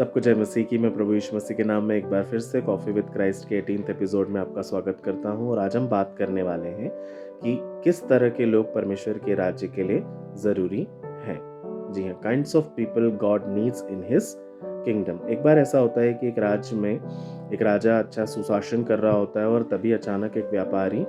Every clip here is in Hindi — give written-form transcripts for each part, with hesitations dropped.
सबको जय मसीह की। मैं प्रभु यीशु मसीह के नाम में एक बार फिर से कॉफ़ी विद क्राइस्ट के 18th एपिसोड में आपका स्वागत करता हूं। और आज हम बात करने वाले हैं कि किस तरह के लोग परमेश्वर के राज्य के लिए ज़रूरी हैं। जी हाँ, kinds of people God needs in his kingdom. एक बार ऐसा होता है कि एक राज्य में एक राजा अच्छा सुशासन कर रहा होता है और तभी अचानक एक व्यापारी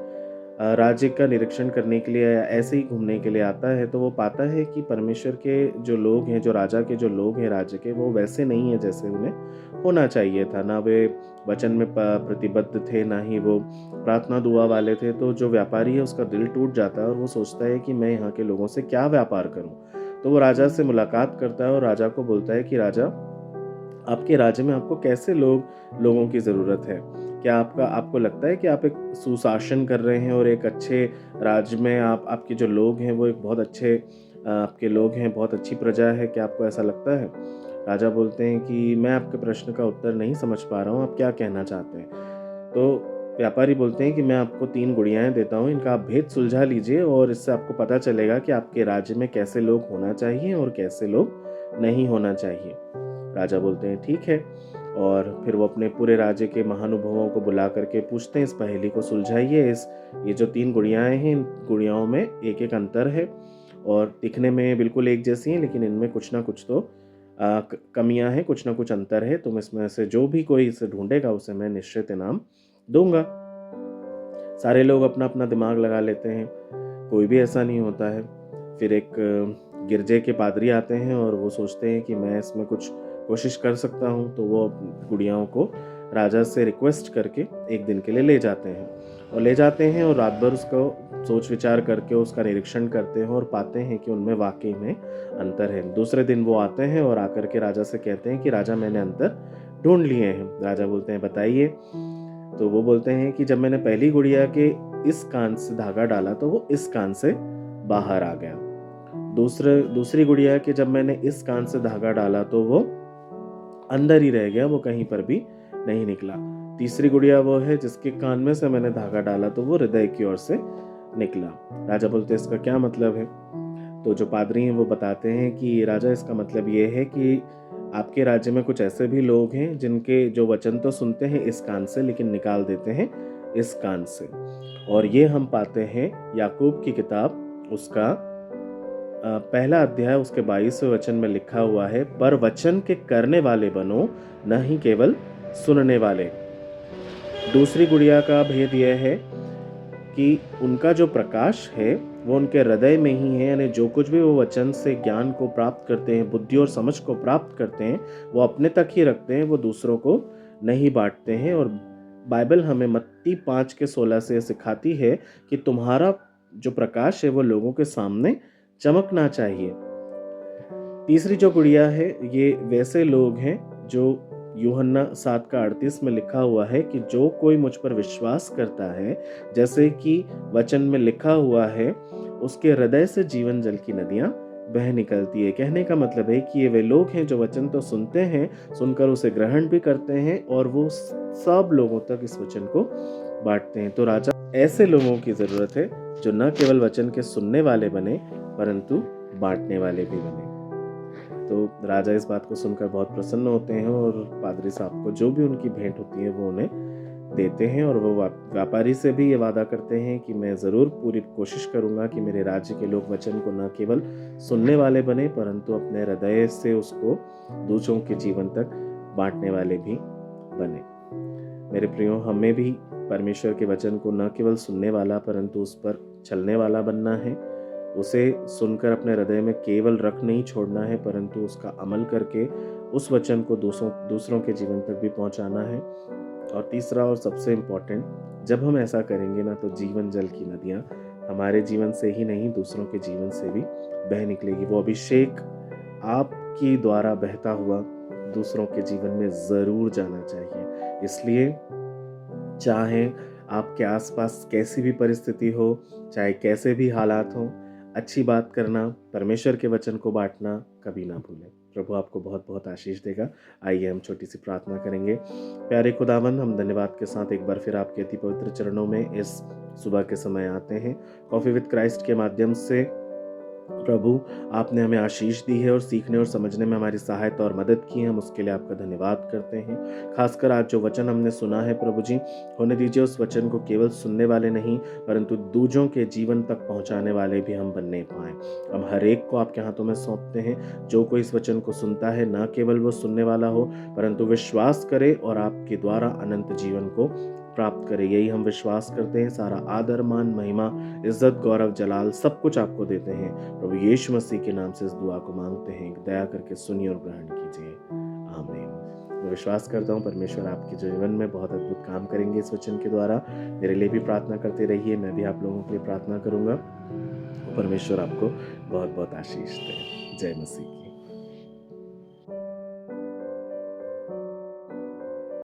राज्य का निरीक्षण करने के लिए या ऐसे ही घूमने के लिए आता है। तो वो पाता है कि परमेश्वर के जो लोग हैं, जो राजा के जो लोग हैं राज्य के, वो वैसे नहीं है जैसे उन्हें होना चाहिए था। ना वे वचन में प्रतिबद्ध थे, ना ही वो प्रार्थना दुआ वाले थे। तो जो व्यापारी है उसका दिल टूट जाता है और वो सोचता है कि मैं यहाँ के लोगों से क्या व्यापार करूँ। तो वो राजा से मुलाकात करता है और राजा को बोलता है कि राजा, आपके राज्य में आपको कैसे लोगों की ज़रूरत है। क्या आपको लगता है कि आप एक सुशासन कर रहे हैं और एक अच्छे राज्य में आपके जो लोग हैं वो एक बहुत अच्छे आपके लोग हैं, बहुत अच्छी प्रजा है। क्या आपको ऐसा लगता है? राजा बोलते हैं कि मैं आपके प्रश्न का उत्तर नहीं समझ पा रहा हूँ, आप क्या कहना चाहते हैं? तो व्यापारी बोलते हैं कि मैं आपको 3 गुड़ियाएँ देता हूँ, इनका आप भेद सुलझा लीजिए और इससे आपको पता चलेगा कि आपके राज्य में कैसे लोग होना चाहिए और कैसे लोग नहीं होना चाहिए। राजा बोलते हैं ठीक है, और फिर वो अपने पूरे राज्य के महानुभावों को बुला करके पूछते हैं, इस पहेली को सुलझाइए। ये जो 3 गुड़ियाएँ हैं, इन गुड़ियाओं में एक-एक अंतर है और दिखने में बिल्कुल एक जैसी हैं, लेकिन इनमें कुछ ना कुछ तो कमियां हैं, कुछ ना कुछ अंतर है। तुम इसमें से जो भी कोई इसे ढूंढेगा उसे मैं निश्चित इनाम दूंगा। सारे लोग अपना अपना दिमाग लगा लेते हैं, कोई भी ऐसा नहीं होता है। फिर एक गिरजे के पादरी आते हैं और वो सोचते हैं कि मैं इसमें कुछ कोशिश कर सकता हूँ। तो वो गुड़ियाओं को राजा से रिक्वेस्ट करके एक दिन के लिए ले जाते हैं और रात भर उसको सोच विचार करके उसका निरीक्षण करते हैं और पाते हैं कि उनमें वाकई में अंतर है। दूसरे दिन वो आते हैं और आकर के राजा से कहते हैं कि राजा, मैंने अंतर ढूंढ लिए हैं। राजा बोलते हैं बताइए। तो वो बोलते हैं कि जब मैंने पहली गुड़िया के इस कान से धागा डाला तो वो इस कान से बाहर आ गया। दूसरी गुड़िया के जब मैंने इस कान से धागा डाला तो वो अंदर ही रह गया, वो कहीं पर भी नहीं निकला। तीसरी गुड़िया वो है जिसके कान में से मैंने धागा डाला तो वो हृदय की ओर से निकला। राजा बोलते इसका क्या मतलब है? तो जो पादरी हैं वो बताते हैं कि राजा, इसका मतलब ये है कि आपके राज्य में कुछ ऐसे भी लोग हैं जिनके जो वचन तो सुनते हैं इस कान से, लेकिन निकाल देते हैं इस कान से। और ये हम पाते हैं याकूब की किताब, उसका पहला अध्याय, उसके 22वें वचन में लिखा हुआ है, पर वचन के करने वाले बनो, न ही केवल सुनने वाले। दूसरी गुड़िया का भेद यह है कि उनका जो प्रकाश है वो उनके हृदय में ही है। यानी जो कुछ भी वो वचन से ज्ञान को प्राप्त करते हैं, बुद्धि और समझ को प्राप्त करते हैं, वो अपने तक ही रखते हैं, वो दूसरों को नहीं बांटते हैं। और बाइबल हमें मत्ती 5:16 से सिखाती है कि तुम्हारा जो प्रकाश है वो लोगों के सामने चमकना चाहिए। तीसरी जो गुड़िया है, ये वैसे लोग हैं जो यूहन्ना 7:38 में लिखा हुआ है कि जो कोई मुझ पर विश्वास करता है, जैसे कि वचन में लिखा हुआ है, उसके हृदय से जीवन जल की नदियां बह निकलती है। कहने का मतलब है कि ये वे लोग हैं जो वचन तो सुनते हैं, सुनकर उसे ग्रहण भी करते हैं और वो सब लोगों तक इस वचन को बांटते हैं। तो राजा, ऐसे लोगों की जरूरत है जो न केवल वचन के सुनने वाले बने परंतु बांटने वाले भी बने। तो राजा इस बात को सुनकर बहुत प्रसन्न होते हैं और पादरी साहब को जो भी उनकी भेंट होती है वो उन्हें देते हैं। और वो व्यापारी से भी ये वादा करते हैं कि मैं ज़रूर पूरी कोशिश करूंगा कि मेरे राज्य के लोग वचन को न केवल सुनने वाले बने परंतु अपने हृदय से उसको दूसरों के जीवन तक बांटने वाले भी बने। मेरे प्रियो, हमें भी परमेश्वर के वचन को न केवल सुनने वाला परंतु उस पर चलने वाला बनना है। उसे सुनकर अपने हृदय में केवल रख नहीं छोड़ना है परंतु उसका अमल करके उस वचन को दूसरों के जीवन तक भी पहुंचाना है। और तीसरा और सबसे इम्पोर्टेंट, जब हम ऐसा करेंगे ना तो जीवन जल की नदियां हमारे जीवन से ही नहीं दूसरों के जीवन से भी बह निकलेगी। वो अभिषेक आपकी द्वारा बहता हुआ दूसरों के जीवन में ज़रूर जाना चाहिए। इसलिए चाहे आपके आसपास कैसी भी परिस्थिति हो, चाहे कैसे भी हालात हों, अच्छी बात करना, परमेश्वर के वचन को बांटना कभी ना भूलें। प्रभु आपको बहुत बहुत आशीष देगा। आइए हम छोटी सी प्रार्थना करेंगे। प्यारे खुदावंद, हम धन्यवाद के साथ एक बार फिर आपके अति पवित्र चरणों में इस सुबह के समय आते हैं। कॉफ़ी विद क्राइस्ट के माध्यम से प्रभु, आपने हमें आशीष दी है और सीखने और समझने में हमारी सहायता और मदद की है, हम उसके लिए आपका धन्यवाद करते हैं। खासकर आज जो वचन हमने सुना है प्रभु जी, होने दीजिए उस वचन को केवल सुनने वाले नहीं, परंतु दूसरों के जीवन तक पहुंचाने वाले भी हम बनने पाएँ। हम हर एक को आपके हाथों में सौंपते हैं, जो कोई इस वचन को सुनता है, ना केवल वो सुनने वाला हो, परंतु विश्वास करे और आपके द्वारा अनंत जीवन को प्राप्त करे। यही हम विश्वास करते हैं। सारा आदर, मान, महिमा, इज्जत, गौरव, जलाल सब कुछ आपको देते हैं। प्रभु यीशु मसीह के नाम से इस दुआ को मांगते हैं, दया करके सुनिए और ग्रहण कीजिए। आमीन। मैं विश्वास करता हूँ परमेश्वर आपके जीवन में बहुत अद्भुत काम करेंगे इस वचन के द्वारा। मेरे लिए भी प्रार्थना करते रहिए, मैं भी आप लोगों के लिए प्रार्थना करूँगा। परमेश्वर आपको बहुत बहुत आशीष दे। जय मसीह की।